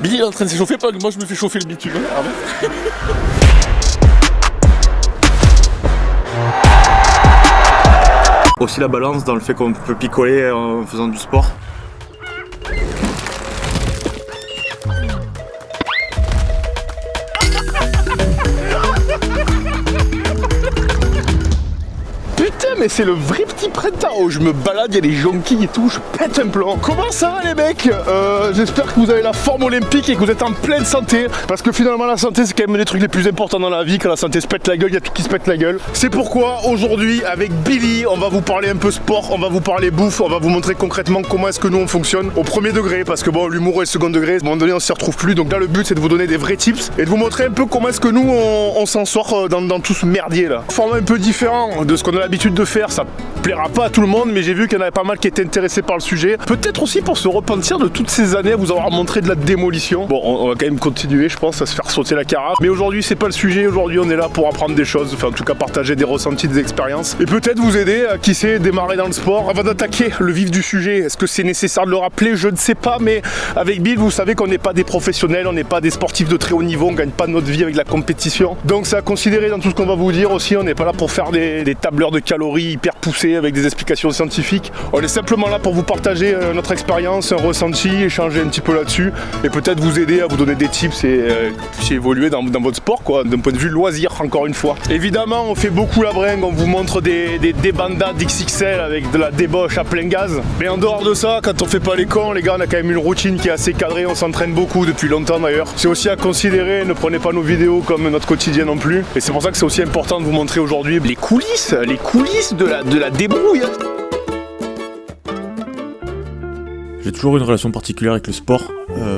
Billy est en train de s'échauffer, pas que moi je me fais chauffer le bitume. Ah bon. Aussi la balance dans le fait qu'on peut picoler en faisant du sport. Putain, mais c'est le vrai petit printemps. Oh, je me balade, il y a des jonquilles et tout, je pète un plomb. Comment ça va les mecs? J'espère que vous avez la forme olympique et que vous êtes en pleine santé. Parce que finalement la santé c'est quand même un des trucs les plus importants dans la vie. Quand la santé se pète la gueule, il y a tout qui se pète la gueule. C'est pourquoi aujourd'hui avec Billy, on va vous parler un peu sport, on va vous parler bouffe, on va vous montrer concrètement comment est-ce que nous on fonctionne au premier degré. Parce que bon, l'humour est le second degré, à un moment donné on s'y retrouve plus. Donc là le but c'est de vous donner des vrais tips et de vous montrer un peu comment est-ce que nous on s'en sort dans tout ce merdier là. Format un peu différent de ce qu'on a l'habitude de faire, ça plaira pas à tout le monde, mais j'ai vu qu'il y en avait pas mal qui étaient intéressés par le sujet. Peut-être aussi pour se repentir de toutes ces années à vous avoir montré de la démolition. Bon, on va quand même continuer, je pense, à se faire sauter la carafe. Mais aujourd'hui, c'est pas le sujet. Aujourd'hui, on est là pour apprendre des choses, enfin, en tout cas, partager des ressentis, des expériences. Et peut-être vous aider à, qui sait, démarrer dans le sport. Avant d'attaquer le vif du sujet, est-ce que c'est nécessaire de le rappeler? Je ne sais pas, mais avec Bill, vous savez qu'on n'est pas des professionnels, on n'est pas des sportifs de très haut niveau, on gagne pas notre vie avec la compétition. Donc, c'est à considérer dans tout ce qu'on va vous dire aussi. On n'est pas là pour faire des tableurs de calories hyper poussés avec des explications scientifiques. On est simplement là pour vous partager notre expérience, un ressenti, échanger un petit peu là-dessus et peut-être vous aider à vous donner des tips et puissiez évoluer dans votre sport, quoi, d'un point de vue loisir, encore une fois. Évidemment, on fait beaucoup la bringue, on vous montre des bandas d'XXL avec de la débauche à plein gaz. Mais en dehors de ça, quand on fait pas les cons, les gars, on a quand même une routine qui est assez cadrée, on s'entraîne beaucoup depuis longtemps d'ailleurs. C'est aussi à considérer, ne prenez pas nos vidéos comme notre quotidien non plus. Et c'est pour ça que c'est aussi important de vous montrer aujourd'hui les coulisses de la débrouille. J'ai toujours eu une relation particulière avec le sport.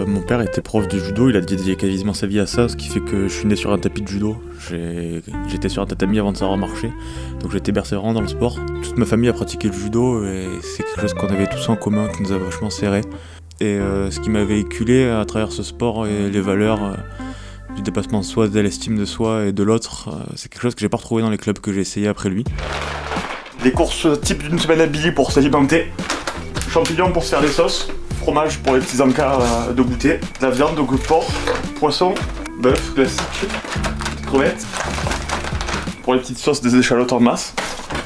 Mon père était prof de judo, il a dédié quasiment sa vie à ça, ce qui fait que je suis né sur un tapis de judo. J'étais sur un tatami avant de savoir marcher, donc j'ai été bercé vraiment dans le sport. Toute ma famille a pratiqué le judo et c'est quelque chose qu'on avait tous en commun, qui nous a vachement serrés. Et ce qui m'a véhiculé à travers ce sport et les valeurs du dépassement de soi, de l'estime de soi et de l'autre, c'est quelque chose que j'ai pas retrouvé dans les clubs que j'ai essayé après lui. Des courses type d'une semaine à Billy pour s'alimenter, champignons pour se faire des sauces, fromage pour les petits encas de goûter, de la viande, de porc, poisson, bœuf, classique, crevettes, pour les petites sauces des échalotes en masse.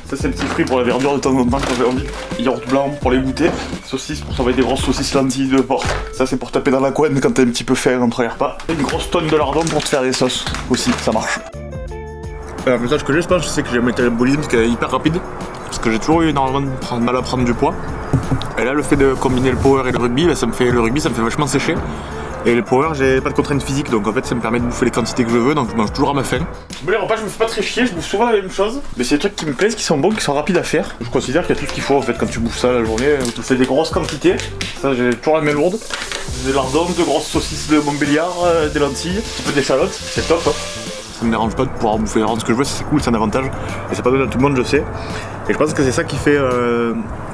Ça c'est petits fruits pour la verdure de temps en temps quand j'ai envie. Yaourt blanc pour les goûter, saucisses pour s'envoyer des grosses saucisses lentilles de porc. Ça c'est pour taper dans la couenne quand t'es un petit peu faim entre les repas. Une grosse tonne de lardon pour te faire des sauces aussi, ça marche. Un message que j'ai, je pense, c'est que j'ai un métabolisme qui est hyper rapide. Parce que j'ai toujours eu énormément de mal à prendre du poids. Et là, le fait de combiner le power et le rugby, ça me fait vachement sécher. Et le power, j'ai pas de contraintes physiques, donc en fait, ça me permet de bouffer les quantités que je veux, donc je mange toujours à ma faim. Les repas, je me fais pas très chier, je bouffe souvent la même chose. Mais c'est des trucs qui me plaisent, qui sont bons, qui sont rapides à faire. Je considère qu'il y a tout ce qu'il faut en fait quand tu bouffes ça la journée. Tu fais des grosses quantités. Ça, j'ai toujours la main lourde. Des lardons, de grosses saucisses de Montbéliard, des lentilles, un petit peu d'échalotes, c'est top. Hein. Ça me dérange pas de pouvoir bouffer vraiment ce que je veux, c'est cool, c'est un avantage. Et c'est pas donné à tout le monde, je sais. Et je pense que c'est ça qui fait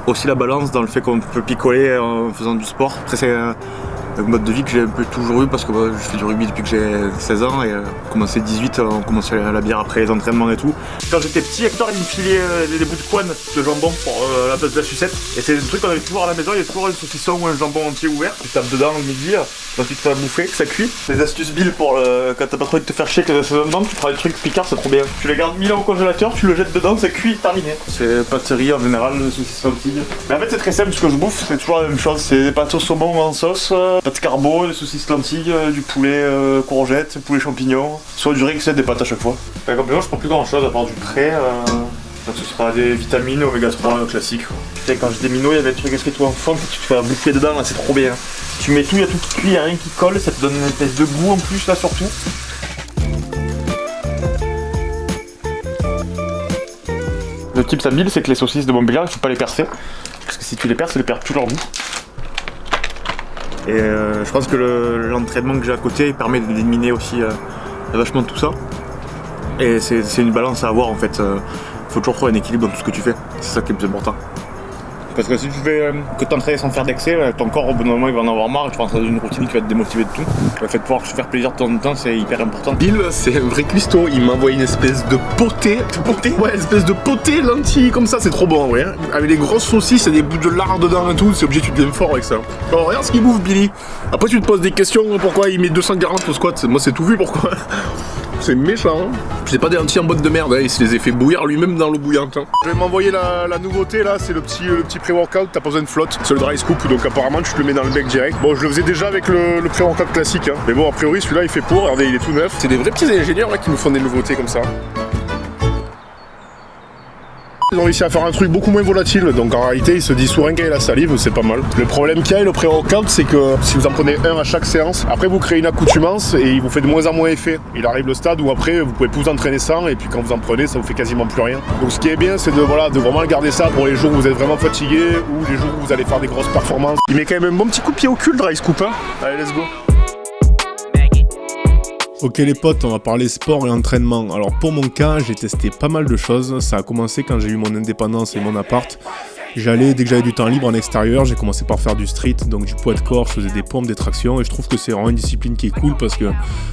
aussi la balance dans le fait qu'on peut picoler en faisant du sport. Après, c'est un mode de vie que j'ai un peu toujours eu parce que je fais du rugby depuis que j'ai 16 ans et commencé 18, on commençait la bière après les entraînements et tout. Quand j'étais petit, Hector il me filait des bouts de couenne de jambon pour la place de la sucette. Et c'est un truc qu'on avait toujours à la maison, il y a toujours un saucisson ou un jambon entier ouvert. Tu tapes dedans le midi, ensuite tu te fais bouffer, que ça cuit. Des astuces Bill pour quand t'as pas trop envie de te faire chier que l'assaisonnement, tu prends des trucs picards, c'est trop bien. Tu les gardes 1000 ans au congélateur, tu le jettes dedans, ça cuit, terminé. C'est pâtisserie en général, le saucisson lentilles. Mais en fait c'est très simple, ce que je bouffe, c'est toujours la même chose. C'est des pâtes au saumon en sauce, pâtes carbo, des saucisses lentilles, du poulet courgette, poulet champignons, soit du riz, c'est des pâtes à chaque fois. Enfin, complément, je prends plus grand chose à part du prêt. Donc ce sera des vitamines, oméga 3 classiques. Quand j'étais minot, il y avait des trucs inscrits en fond que tu te fais bouffer dedans, là c'est trop bien. Tu mets tout, il y a tout qui cuit, il n'y a rien qui colle, ça te donne une espèce de goût en plus là surtout. Le type Bill, c'est que les saucisses de Montbéliard, il faut pas les percer. Parce que si tu les perces, elles perdent tout leur goût. Et je pense que l'entraînement que j'ai à côté il permet d'éliminer aussi vachement tout ça. Et c'est une balance à avoir en fait. Faut toujours trouver un équilibre dans tout ce que tu fais. C'est ça qui est le plus important. Parce que si tu fais que t'entraîner sans faire d'excès, ton corps au bout d'un moment il va en avoir marre, tu vas entrer dans une routine qui va te démotiver de tout. Le fait de pouvoir se faire plaisir de temps en temps, c'est hyper important. Bill, c'est un vrai cuistot, il m'a envoyé une espèce de potée. Ouais, une espèce de potée lentille comme ça, c'est trop bon, ouais. Avec des grosses saucisses et des bouts de lard dedans et tout, c'est obligé, tu deviens fort avec ça. Alors regarde ce qu'il bouffe, Billy. Après tu te poses des questions, pourquoi il met 240 au squat, moi c'est tout vu, pourquoi. C'est méchant. C'est pas des lentilles en botte de merde, hein. Il se les a fait bouillir lui-même dans l'eau bouillante. Hein. Je vais m'envoyer la nouveauté là, c'est le petit pré-workout, t'as pas besoin de flotte. C'est le dry scoop, donc apparemment tu te le mets dans le bec direct. Bon, je le faisais déjà avec le pré-workout classique, hein. Mais bon, a priori celui-là il fait pour, regardez, il est tout neuf. C'est des vrais petits ingénieurs là qui nous font des nouveautés comme ça. Ils ont réussi à faire un truc beaucoup moins volatile, donc en réalité il se dissout rien qu'avec la salive, c'est pas mal. Le problème qu'il y a avec le pré-workout, c'est que si vous en prenez un à chaque séance, après vous créez une accoutumance et il vous fait de moins en moins effet. Il arrive le stade où après vous pouvez plus vous entraîner sans et puis quand vous en prenez ça vous fait quasiment plus rien. Donc ce qui est bien c'est de vraiment garder ça pour les jours où vous êtes vraiment fatigué ou les jours où vous allez faire des grosses performances. Il met quand même un bon petit coup de pied au cul le dry scoop, hein. Allez, let's go. Ok les potes, on va parler sport et entraînement. Alors pour mon cas, j'ai testé pas mal de choses. Ça a commencé quand j'ai eu mon indépendance et mon appart. Dès que j'avais du temps libre en extérieur, j'ai commencé par faire du street, donc du poids de corps, je faisais des pompes, des tractions, et je trouve que c'est vraiment une discipline qui est cool parce que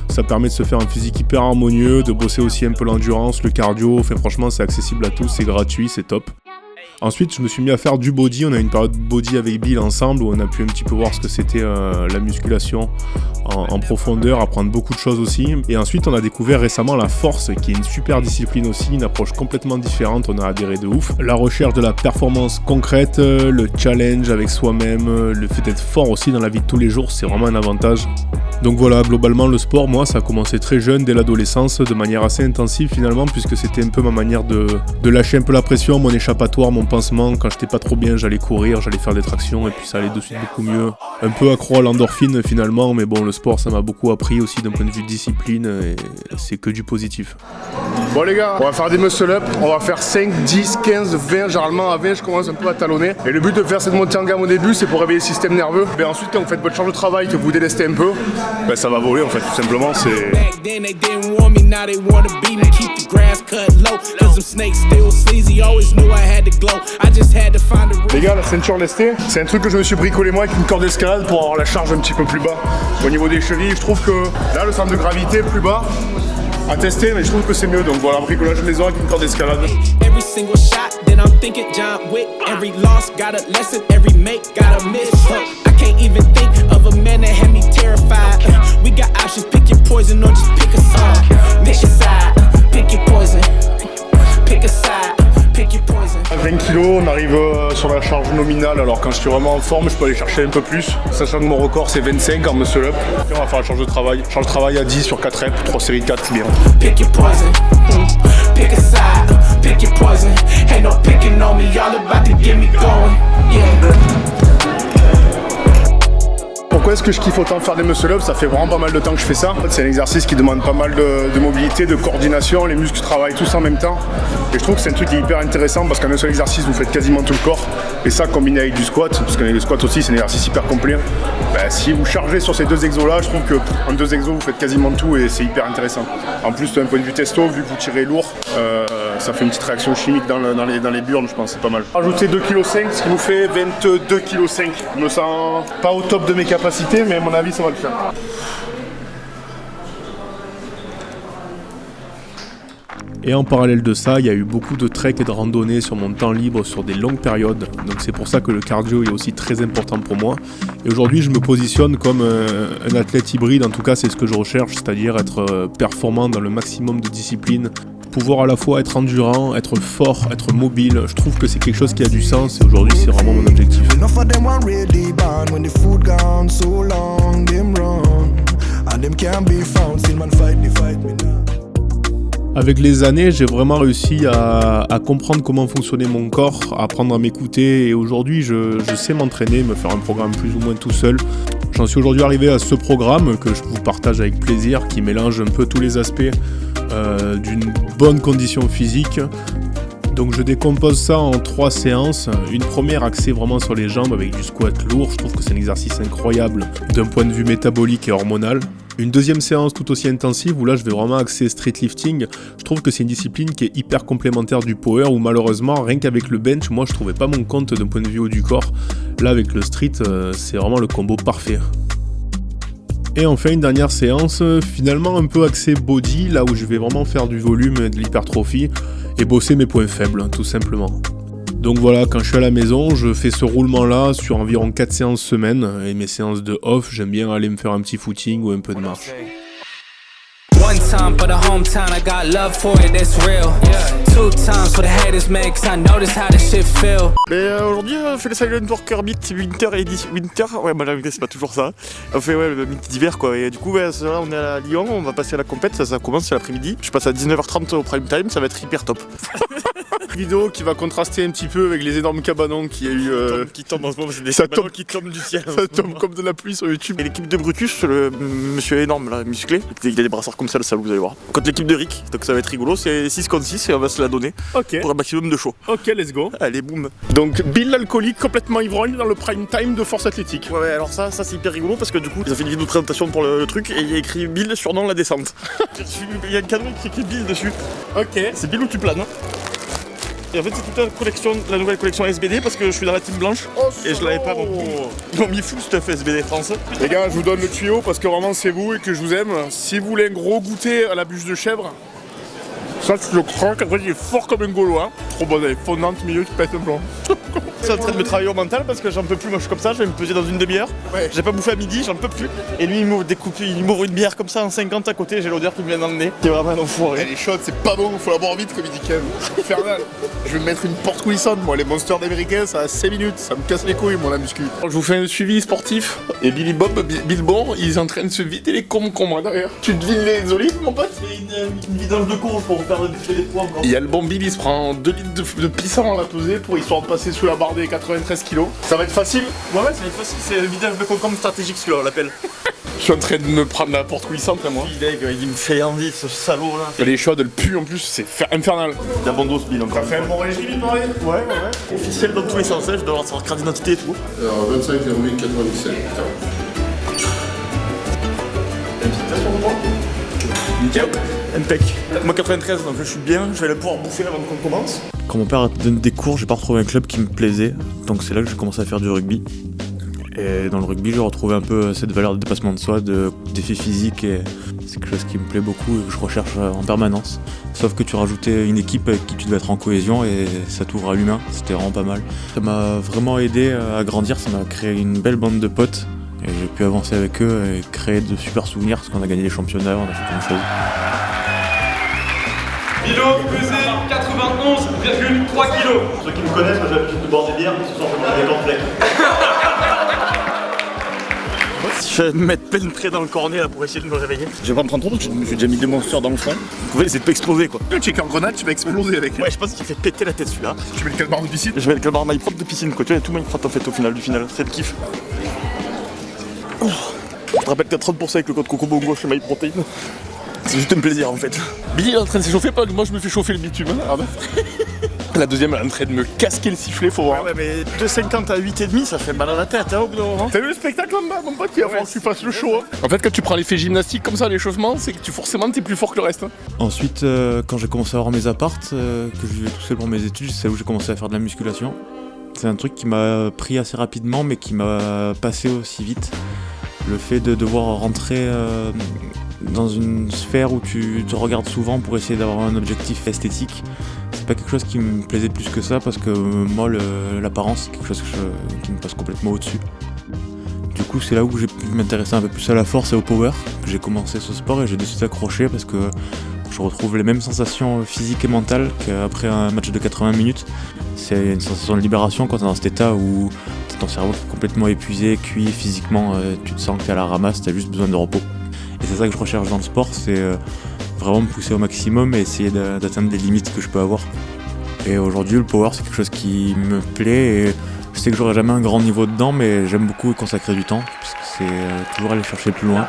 ça permet de se faire un physique hyper harmonieux, de bosser aussi un peu l'endurance, le cardio, enfin franchement c'est accessible à tous, c'est gratuit, c'est top. Ensuite, je me suis mis à faire du body. On a eu une période body avec Bill ensemble où on a pu un petit peu voir ce que c'était la musculation en profondeur, apprendre beaucoup de choses aussi. Et ensuite, on a découvert récemment la force, qui est une super discipline aussi, une approche complètement différente. On a adhéré de ouf. La recherche de la performance concrète, le challenge avec soi-même, le fait d'être fort aussi dans la vie de tous les jours, c'est vraiment un avantage. Donc voilà, globalement, le sport, moi, ça a commencé très jeune, dès l'adolescence, de manière assez intensive finalement, puisque c'était un peu ma manière de lâcher un peu la pression, mon échappatoire, mon pansement. Quand j'étais pas trop bien, j'allais courir, j'allais faire des tractions, et puis ça allait de suite beaucoup mieux. Un peu accro à l'endorphine finalement, mais bon, le sport, ça m'a beaucoup appris aussi d'un point de vue discipline, et c'est que du positif. Bon les gars, on va faire des muscle-up, on va faire 5, 10, 15, 20, généralement à 20 je commence un peu à talonner. Et le but de faire cette montée en gamme au début, c'est pour réveiller le système nerveux. Et ensuite, quand vous faites votre charge de travail, que vous délestez un peu, ben ça va voler en fait, tout simplement, c'est... Les gars, la ceinture lestée, c'est un truc que je me suis bricolé moi avec une corde d'escalade pour avoir la charge un petit peu plus bas. Au niveau des chevilles, je trouve que là, le centre de gravité est plus bas. À tester, mais je trouve que c'est mieux, donc voilà, bricolage maison avec une corde d'escalade. À 20 kg, on arrive sur la charge nominale. Alors quand je suis vraiment en forme, je peux aller chercher un peu plus, sachant que mon record c'est 25 en muscle up. Et on va faire la charge de travail. Charge de travail à 10 sur 4 reps, 3 séries de 4, c'est bien. Pourquoi est-ce que je kiffe autant faire des muscle-up? Ça fait vraiment pas mal de temps que je fais ça. C'est un exercice qui demande pas mal de mobilité, de coordination, les muscles travaillent tous en même temps. Et je trouve que c'est un truc qui est hyper intéressant parce qu'en un seul exercice, vous faites quasiment tout le corps. Et ça, combiné avec du squat, parce que le squat aussi, c'est un exercice hyper complet. Ben, si vous chargez sur ces deux exos-là, je trouve qu'en 2 exos, vous faites quasiment tout et c'est hyper intéressant. En plus, d'un point de vue testo, vu que vous tirez lourd, ça fait une petite réaction chimique dans les burnes, je pense, c'est pas mal. Rajouter 2,5 kg, ce qui nous fait 22,5 kg. Je me sens pas au top de mes capacités, mais à mon avis, ça va le faire. Et en parallèle de ça, il y a eu beaucoup de trek et de randonnées sur mon temps libre sur des longues périodes. Donc c'est pour ça que le cardio est aussi très important pour moi. Et aujourd'hui, je me positionne comme un athlète hybride, en tout cas c'est ce que je recherche, c'est-à-dire être performant dans le maximum de disciplines, pouvoir à la fois être endurant, être fort, être mobile. Je trouve que c'est quelque chose qui a du sens et aujourd'hui c'est vraiment mon objectif. Avec les années, j'ai vraiment réussi à comprendre comment fonctionnait mon corps, à apprendre à m'écouter et aujourd'hui je sais m'entraîner, me faire un programme plus ou moins tout seul. J'en suis aujourd'hui arrivé à ce programme que je vous partage avec plaisir, qui mélange un peu tous les aspects d'une bonne condition physique. Donc je décompose ça en 3 séances. Une première axée vraiment sur les jambes avec du squat lourd. Je trouve que c'est un exercice incroyable d'un point de vue métabolique et hormonal. Une deuxième séance tout aussi intensive où là je vais vraiment axer street lifting. Je trouve que c'est une discipline qui est hyper complémentaire du power où malheureusement rien qu'avec le bench moi je trouvais pas mon compte d'un point de vue haut du corps. Là avec le street c'est vraiment le combo parfait. Et enfin une dernière séance finalement un peu axée body là où je vais vraiment faire du volume et de l'hypertrophie et bosser mes points faibles tout simplement. Donc voilà, quand je suis à la maison, je fais ce roulement-là sur environ 4 séances semaine. Et mes séances de off, j'aime bien aller me faire un petit footing ou un peu de marche. One time for the hometown, I got love for it, it's real. Two times for the haters, man, cause I notice how this shit feel. Mais aujourd'hui, on fait le Silent Walker Meet Winter Edition. Winter, ouais, moi c'est pas toujours ça. On fait le meet d'hiver quoi. Et du coup, là, on est à Lyon, on va passer à la compète, ça commence l'après-midi. Je passe à 19h30 au prime time, ça va être hyper top. Vidéo qui va contraster un petit peu avec les énormes cabanons qu'il y a eu. Qui tombe en ce moment, c'est des ça cabanons tombe qui tombent du ciel. Ça tombe comme de la pluie sur YouTube. Et l'équipe de Brutus, le monsieur énorme là, musclé, il a des brassards comme ça, le salaud, vous allez voir. Contre l'équipe de Rick, donc ça va être rigolo, c'est 6 contre 6 et on va se la donner pour un maximum de show. Ok, let's go. Allez, boum. Donc Bill l'alcoolique complètement ivrogne dans le prime time de force athlétique. Ouais, alors ça c'est hyper rigolo parce que du coup, ils ont fait une vidéo de présentation pour le truc et il y a écrit Bill surnom la descente. Il y a un cadeau qui écrit Bill dessus. Ok. C'est Bill où tu planes. Et en fait c'est toute la nouvelle collection SBD parce que je suis dans la team blanche et je l'avais pas donc ils m'ont mis full stuff SBD France. Les gars, je vous donne le tuyau parce que vraiment c'est vous et que je vous aime. Si vous voulez un gros goûter à la bûche de chèvre, ça tu le croques, après il est fort comme un gaulois. Trop bon, elle est fondante, milieu qui pète un plomb. C'est en train de me travailler au mental parce que j'en peux plus, moi je suis comme ça, je vais me peser dans une demi-heure. Ouais. J'ai pas bouffé à midi, j'en peux plus. Et lui il m'ouvre une bière comme ça en 50 à côté, j'ai l'odeur qui me vient dans le nez. C'est vraiment un enfoiré. Elle est chaude, c'est pas bon, faut la boire vite comme il dit Kev. C'est infernal. Je vais me mettre une porte coulissante, moi les monsters d'américains ça a 5 minutes, ça me casse les couilles moi la muscu. Je vous fais un suivi sportif et Billy Bob, Bill Bon, ils sont en train de se vider les cons moi derrière. Tu devines les olives mon pote? C'est une vidange de courge pour faire des poids. Il y a le bon Bill, il se prend 2 litres de pissant à la pesée pour histoire de passer sous la barre des 93 kilos. Ça va être facile? Ouais, ça va être facile, c'est le vidage de concombre stratégique celui-là, on l'appelle. Je suis en train de me prendre la porte coulissante là moi. Il me fait envie ce salaud là. Elle est chaude, elle pue en plus, c'est infernal. T'as bon dos Bill encore. T'as fait un bon régime il paraît? Ouais. Officiel dans tous les sens, je dois avoir sa carte d'identité et tout. Alors 25,08,97. Nickel. Impec. Moi 93 donc je suis bien, je vais pouvoir bouffer avant qu'on commence. Quand mon père a donné des cours, j'ai pas retrouvé un club qui me plaisait, donc c'est là que j'ai commencé à faire du rugby. Et dans le rugby, j'ai retrouvé un peu cette valeur de dépassement de soi, de défi physique, et c'est quelque chose qui me plaît beaucoup et que je recherche en permanence. Sauf que tu rajoutais une équipe avec qui tu devais être en cohésion et ça t'ouvre à l'humain, c'était vraiment pas mal. Ça m'a vraiment aidé à grandir, ça m'a créé une belle bande de potes et j'ai pu avancer avec eux et créer de super souvenirs parce qu'on a gagné des championnats, on a fait plein de choses. Milo pesait 91,3 kilos. Ceux qui me connaissent, moi j'ai l'habitude de boire des bières, ce soir je vais manger des cornflakes. Je vais me mettre plein près dans le cornet là pour essayer de me réveiller. Je vais pas me prendre trop parce que je me suis déjà mis des monsters dans le fond. Vous pouvez essayer de pas exploser quoi. Le checker en grenade, tu vas exploser avec. Ouais, je pense qu'il fait péter la tête celui-là. Tu mets le calmar de piscine. Je vais le calmar MyProt de piscine quoi. Tu vois, tout MyProt en fait au final du final. C'est le kiff. Oh. Je te rappelle que t'as 30% avec le code Coco Bongo chez MyProtein. C'est juste un plaisir en fait. Billy est en train de s'échauffer, pas que moi je me fais chauffer le bitume. Regarde. La deuxième elle est en train de me casquer le sifflet, faut voir. Ouais, mais de 50 à 8,5 ça fait mal à la tête au bout d'un moment. T'as vu le spectacle en bas, mon pote? Il va falloir que tu fasses le show. Hein. En fait, quand tu prends l'effet gymnastique comme ça, l'échauffement, c'est que forcément t'es plus fort que le reste. Hein. Ensuite, quand j'ai commencé à avoir mes apparts, que je vivais tout seul pour mes études, c'est là où j'ai commencé à faire de la musculation. C'est un truc qui m'a pris assez rapidement, mais qui m'a passé aussi vite. Le fait de devoir rentrer dans une sphère où tu te regardes souvent pour essayer d'avoir un objectif esthétique, c'est pas quelque chose qui me plaisait plus que ça parce que moi l'apparence c'est quelque chose qui me passe complètement au-dessus. Du coup c'est là où j'ai pu m'intéresser un peu plus à la force et au power que j'ai commencé ce sport et j'ai décidé d'accrocher parce que je retrouve les mêmes sensations physiques et mentales qu'après un match de 80 minutes. C'est une sensation de libération quand t'es dans cet état où ton cerveau est complètement épuisé, cuit physiquement, tu te sens que t'es à la ramasse, t'as juste besoin de repos. Et c'est ça que je recherche dans le sport, c'est vraiment me pousser au maximum et essayer d'atteindre des limites que je peux avoir. Et aujourd'hui le power c'est quelque chose qui me plaît et je sais que j'aurai jamais un grand niveau dedans mais j'aime beaucoup y consacrer du temps parce que c'est toujours aller chercher plus loin.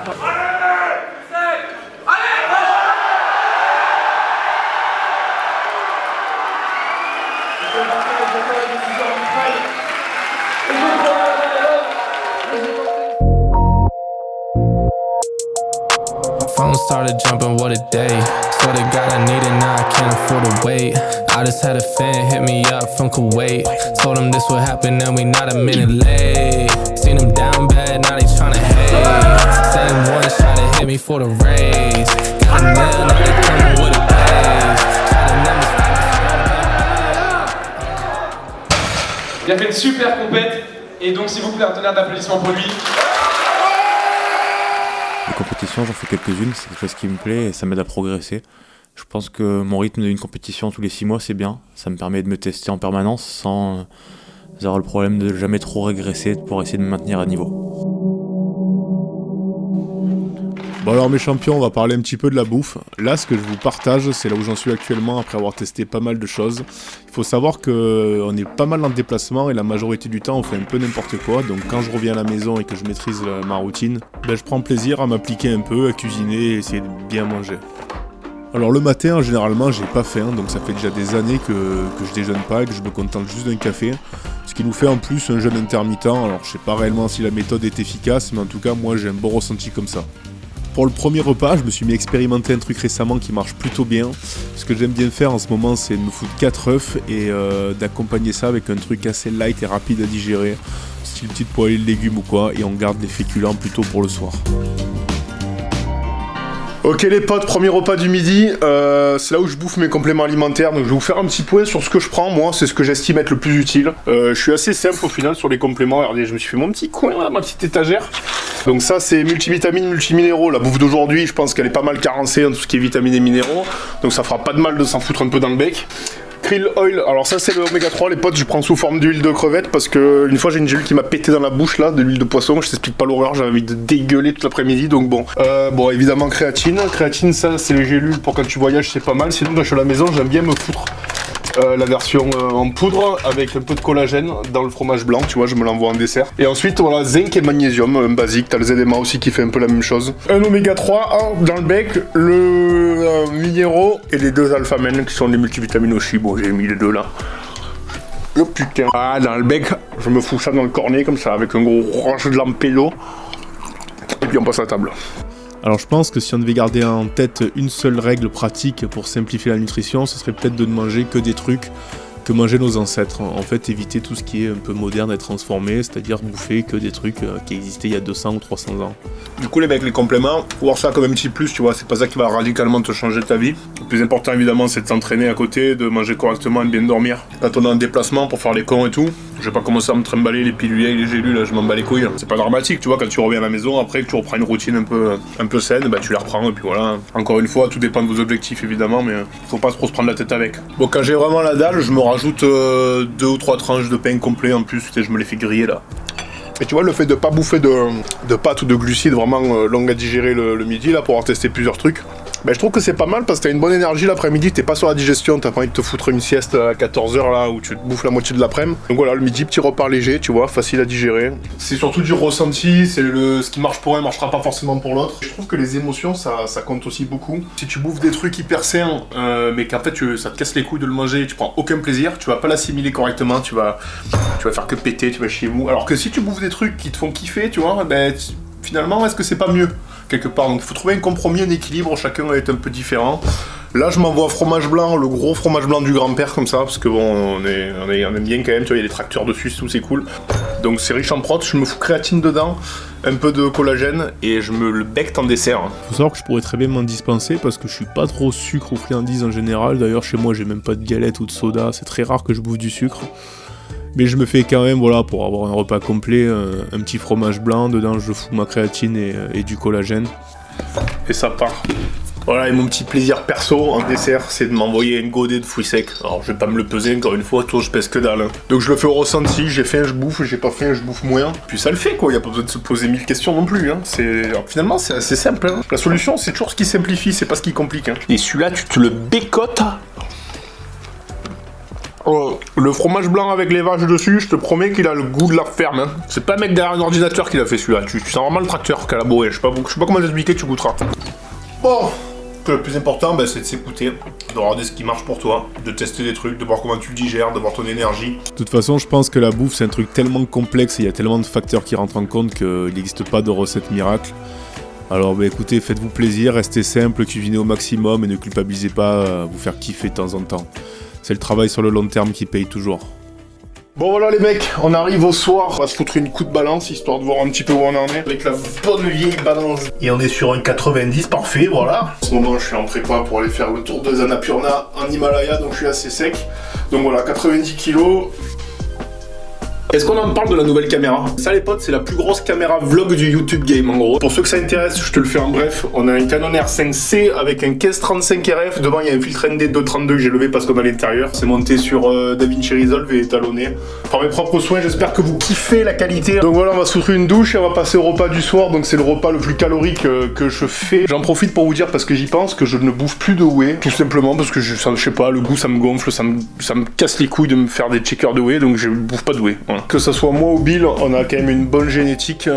Phone started jumping, what a day. Swear to God I need it now, I can't afford to wait. I just had a fan hit me up from Kuwait. Told him this would happen and we not a minute late. Seen him down bad, now they tryna hate. Same one try to hit me for the raise. Got a nail, now they coming with a blaze. Try to never Il a fait une super compète et donc s'il vous plaît un tonnerre d'applaudissements pour lui. Les compétitions, j'en fais quelques-unes, c'est quelque chose qui me plaît et ça m'aide à progresser. Je pense que mon rythme d'une compétition tous les 6 mois, c'est bien. Ça me permet de me tester en permanence sans avoir le problème de jamais trop régresser pour essayer de me maintenir à niveau. Bon alors mes champions, on va parler un petit peu de la bouffe. Là, ce que je vous partage, c'est là où j'en suis actuellement après avoir testé pas mal de choses. Il faut savoir qu'on est pas mal en déplacement et la majorité du temps on fait un peu n'importe quoi. Donc quand je reviens à la maison et que je maîtrise ma routine, je prends plaisir à m'appliquer un peu, à cuisiner et essayer de bien manger. Alors le matin, généralement, j'ai pas faim, donc ça fait déjà des années que je déjeune pas et que je me contente juste d'un café. Ce qui nous fait en plus un jeûne intermittent. Alors je sais pas réellement si la méthode est efficace, mais en tout cas moi j'ai un bon ressenti comme ça. Pour le premier repas, je me suis mis à expérimenter un truc récemment qui marche plutôt bien. Ce que j'aime bien faire en ce moment, c'est de me foutre 4 œufs et d'accompagner ça avec un truc assez light et rapide à digérer, style petite poêlée de légumes ou quoi, et on garde les féculents plutôt pour le soir. Ok les potes, premier repas du midi, c'est là où je bouffe mes compléments alimentaires, donc je vais vous faire un petit point sur ce que je prends, moi c'est ce que j'estime être le plus utile. Je suis assez simple au final sur les compléments, regardez je me suis fait mon petit coin là, ma petite étagère. Donc ça c'est multivitamines, multiminéraux, la bouffe d'aujourd'hui je pense qu'elle est pas mal carencée en tout ce qui est vitamines et minéraux, donc ça fera pas de mal de s'en foutre un peu dans le bec. Krill oil, alors ça c'est le oméga 3 les potes, je prends sous forme d'huile de crevette parce que une fois j'ai une gélule qui m'a pété dans la bouche là, de l'huile de poisson, je t'explique pas l'horreur, j'avais envie de dégueuler toute l'après-midi donc bon. Bon évidemment créatine ça c'est les gélules pour quand tu voyages c'est pas mal, sinon quand je suis à la maison j'aime bien me foutre la version en poudre avec un peu de collagène dans le fromage blanc, tu vois, je me l'envoie en dessert. Et ensuite, voilà, zinc et magnésium, un basique. T'as le ZMA aussi qui fait un peu la même chose. Un oméga 3 dans le bec, le minéraux et les 2 alpha-men qui sont les multivitamines aussi. Bon, j'ai mis les 2 là. Oh putain. Ah, dans le bec, je me fous ça dans le cornet comme ça, avec un gros range de lampédo. Et puis on passe à la table. Alors je pense que si on devait garder en tête une seule règle pratique pour simplifier la nutrition, ce serait peut-être de ne manger que des trucs que mangeaient nos ancêtres. En fait, éviter tout ce qui est un peu moderne et transformé, c'est-à-dire bouffer que des trucs qui existaient il y a 200 ou 300 ans. Du coup, les mecs, les compléments, faut voir ça comme un petit plus, tu vois, c'est pas ça qui va radicalement te changer ta vie. Le plus important, évidemment, c'est de s'entraîner à côté, de manger correctement et de bien dormir. Quand on est en déplacement pour faire les cons et tout, je vais pas commencer à me trimballer les pilules et les gélules, là, je m'en bats les couilles. C'est pas dramatique, tu vois, quand tu reviens à la maison, après que tu reprends une routine un peu saine, bah tu les reprends et puis voilà. Encore une fois, tout dépend de vos objectifs, évidemment, mais faut pas trop se prendre la tête avec. Bon, quand j'ai vraiment la dalle, je me rajoute 2 ou 3 tranches de pain complet en plus, je me les fais griller là. Et tu vois, le fait de pas bouffer de pâtes ou de glucides vraiment longues à digérer le midi, là, pour avoir testé plusieurs trucs, ben, je trouve que c'est pas mal parce que t'as une bonne énergie l'après-midi, t'es pas sur la digestion, t'as pas envie de te foutre une sieste à 14h là où tu te bouffes la moitié de l'après-midi. Donc voilà, le midi, petit repas léger, tu vois, facile à digérer. C'est surtout du ressenti, c'est ce qui marche pour un marchera pas forcément pour l'autre. Je trouve que les émotions, ça compte aussi beaucoup. Si tu bouffes des trucs hyper sains, mais qu'en fait ça te casse les couilles de le manger, tu prends aucun plaisir, tu vas pas l'assimiler correctement, tu vas faire que péter, tu vas chier mou. Alors que si tu bouffes des trucs qui te font kiffer, tu vois, ben finalement, est-ce que c'est pas mieux quelque part? Donc il faut trouver un compromis, un équilibre, chacun est un peu différent. Là je m'envoie fromage blanc, le gros fromage blanc du grand-père comme ça, parce que bon, on aime bien quand même, tu vois, il y a des tracteurs dessus, tout c'est cool. Donc c'est riche en protes, je me fous créatine dedans, un peu de collagène, et je me le becte en dessert. Faut savoir que je pourrais très bien m'en dispenser, parce que je suis pas trop sucre ou friandises en général, d'ailleurs chez moi j'ai même pas de galette ou de soda, c'est très rare que je bouffe du sucre. Mais je me fais quand même, voilà, pour avoir un repas complet, un petit fromage blanc, dedans je fous ma créatine et du collagène. Et ça part. Voilà, et mon petit plaisir perso en dessert, c'est de m'envoyer une godée de fruits secs. Alors je vais pas me le peser encore une fois, toi je pèse que dalle. Donc je le fais au ressenti, j'ai faim, je bouffe, j'ai pas faim, je bouffe moins. Puis ça le fait quoi, y a pas besoin de se poser 1000 questions non plus. Hein. Alors, finalement c'est assez simple. Hein. La solution c'est toujours ce qui simplifie, c'est pas ce qui complique. Hein. Et celui-là tu te le bécotes. Le fromage blanc avec les vaches dessus, je te promets qu'il a le goût de la ferme. Hein. C'est pas un mec derrière un ordinateur qui l'a fait celui-là. Tu sens vraiment le tracteur qui a labouré. Je sais pas comment t'expliquer, tu goûteras. Bon, le plus important, c'est de s'écouter, de regarder ce qui marche pour toi, de tester des trucs, de voir comment tu le digères, de voir ton énergie. De toute façon, je pense que la bouffe, c'est un truc tellement complexe et il y a tellement de facteurs qui rentrent en compte qu'il n'existe pas de recette miracle. Alors bah écoutez, faites-vous plaisir, restez simple, cuisinez au maximum et ne culpabilisez pas à vous faire kiffer de temps en temps. C'est le travail sur le long terme qui paye toujours. Bon voilà les mecs, on arrive au soir, on va se foutre une coup de balance histoire de voir un petit peu où on en est avec la bonne vieille balance. Et on est sur un 90, parfait, voilà. En ce moment je suis en prépa pour aller faire le tour de Annapurna en Himalaya, donc je suis assez sec. Donc voilà, 90 kilos. Est-ce qu'on en parle de la nouvelle caméra? Ça les potes, c'est la plus grosse caméra vlog du YouTube Game en gros. Pour ceux que ça intéresse, je te le fais en bref. On a un Canon R5C avec un 1535 RF. Devant il y a un filtre ND 232 que j'ai levé parce qu'on a l'intérieur. C'est monté sur DaVinci Resolve et étalonné. Par mes propres soins, j'espère que vous kiffez la qualité. Donc voilà, on va se foutre une douche et on va passer au repas du soir. Donc c'est le repas le plus calorique que je fais. J'en profite pour vous dire parce que j'y pense que je ne bouffe plus de whey. Tout simplement parce que je sais pas, le goût ça me gonfle, ça me casse les couilles de me faire des checkers de whey. Donc je bouffe pas de whey. Voilà. Que ça soit moi ou Bill, on a quand même une bonne génétique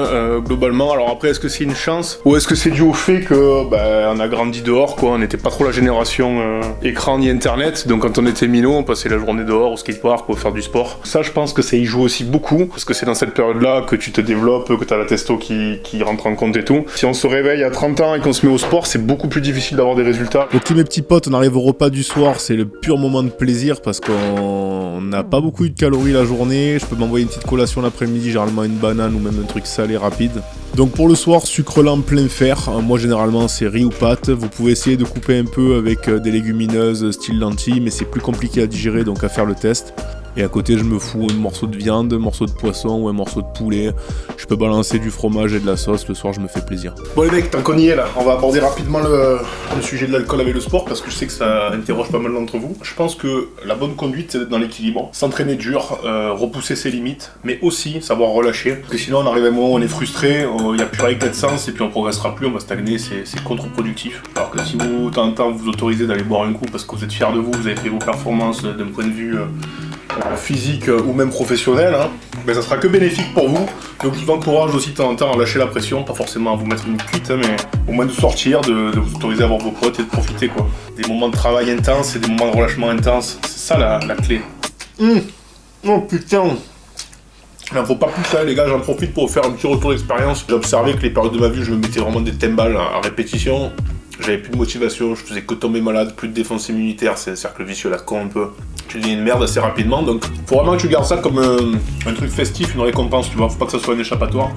globalement. Alors après, est-ce que c'est une chance ou est-ce que c'est dû au fait que on a grandi dehors quoi. On n'était pas trop la génération écran ni internet. Donc quand on était minot, on passait la journée dehors au skatepark pour faire du sport. Ça, je pense que ça y joue aussi beaucoup parce que c'est dans cette période-là que tu te développes, que t'as la testo qui rentre en compte et tout. Si on se réveille à 30 ans et qu'on se met au sport, c'est beaucoup plus difficile d'avoir des résultats. Ok mes petits potes, on arrive au repas du soir, c'est le pur moment de plaisir parce qu'on n'a pas beaucoup eu de calories la journée. Je peux m'envoyer une petite collation l'après-midi, généralement une banane ou même un truc salé rapide. Donc pour le soir, sucre lent plein fer. Moi généralement c'est riz ou pâtes. Vous pouvez essayer de couper un peu avec des légumineuses style lentilles, mais c'est plus compliqué à digérer donc à faire le test. Et à côté je me fous un morceau de viande, un morceau de poisson ou un morceau de poulet. Je peux balancer du fromage et de la sauce, le soir je me fais plaisir. Bon les mecs, tant qu'on y est là, on va aborder rapidement le sujet de l'alcool avec le sport parce que je sais que ça interroge pas mal d'entre vous. Je pense que la bonne conduite c'est d'être dans l'équilibre, s'entraîner dur, repousser ses limites, mais aussi savoir relâcher. Parce que sinon on arrive à un moment où on est frustré, il n'y a plus rien que d'essence et puis on progressera plus, on va stagner, c'est contre-productif. Alors que si vous, de temps en temps, vous autorisez d'aller boire un coup parce que vous êtes fier de vous, vous avez fait vos performances d'un point de vue physique ou même professionnel, ça sera que bénéfique pour vous. Donc je vous encourage aussi de temps en temps à lâcher la pression, pas forcément à vous mettre une cuite, mais au moins de sortir, de vous autoriser à voir vos potes et de profiter quoi. Des moments de travail intenses et des moments de relâchement intenses, c'est ça la clé. Oh putain. Il n'en faut pas plus ça les gars, j'en profite pour vous faire un petit retour d'expérience. J'ai observé que les périodes de ma vie, je me mettais vraiment des timbales à répétition. J'avais plus de motivation, je faisais que tomber malade, plus de défense immunitaire, c'est un cercle vicieux là, con un peu. Tu deviens une merde assez rapidement, donc faut vraiment que tu gardes ça comme un truc festif, une récompense, tu vois, faut pas que ça soit un échappatoire.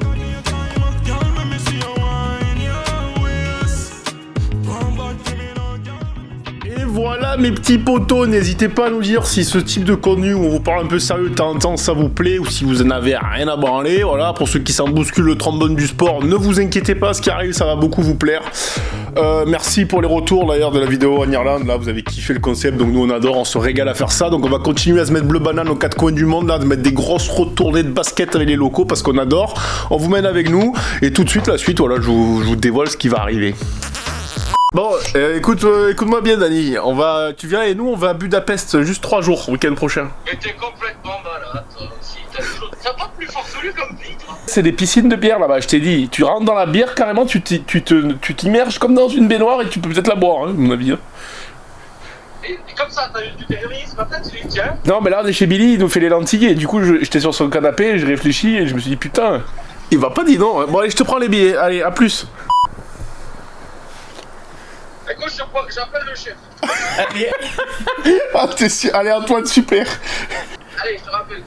Et voilà mes petits potos, n'hésitez pas à nous dire si ce type de contenu où on vous parle un peu sérieux de temps en temps ça vous plaît ou si vous en avez rien à branler. Voilà, pour ceux qui s'en bousculent le trombone du sport, ne vous inquiétez pas, ce qui arrive ça va beaucoup vous plaire. Merci pour les retours d'ailleurs de la vidéo en Irlande, là vous avez kiffé le concept, donc nous on adore, on se régale à faire ça, donc on va continuer à se mettre bleu banane aux quatre coins du monde, là, de mettre des grosses retournées de basket avec les locaux parce qu'on adore, on vous mène avec nous, et tout de suite la suite, voilà, je vous dévoile ce qui va arriver. Bon, écoute-moi bien Dani, tu viens et nous on va à Budapest juste 3 jours, week-end prochain. Mais t'es complètement malade, si t'as pas plus farfelu comme vie, toi. C'est des piscines de bière là-bas, je t'ai dit. Tu rentres dans la bière carrément, tu t'immerges comme dans une baignoire et tu peux peut-être la boire, à mon avis. Et comme ça, t'as eu du terrorisme, après tu dis tiens. Non, mais là on est chez Billy, il nous fait les lentilles et du coup j'étais sur son canapé, je réfléchis et je me suis dit putain, il va pas dire non. Bon allez, je te prends les billets, allez, à plus. Écoute, j'appelle le chef. Ah, t'es sûr. Allez Antoine, super. Allez, je te rappelle.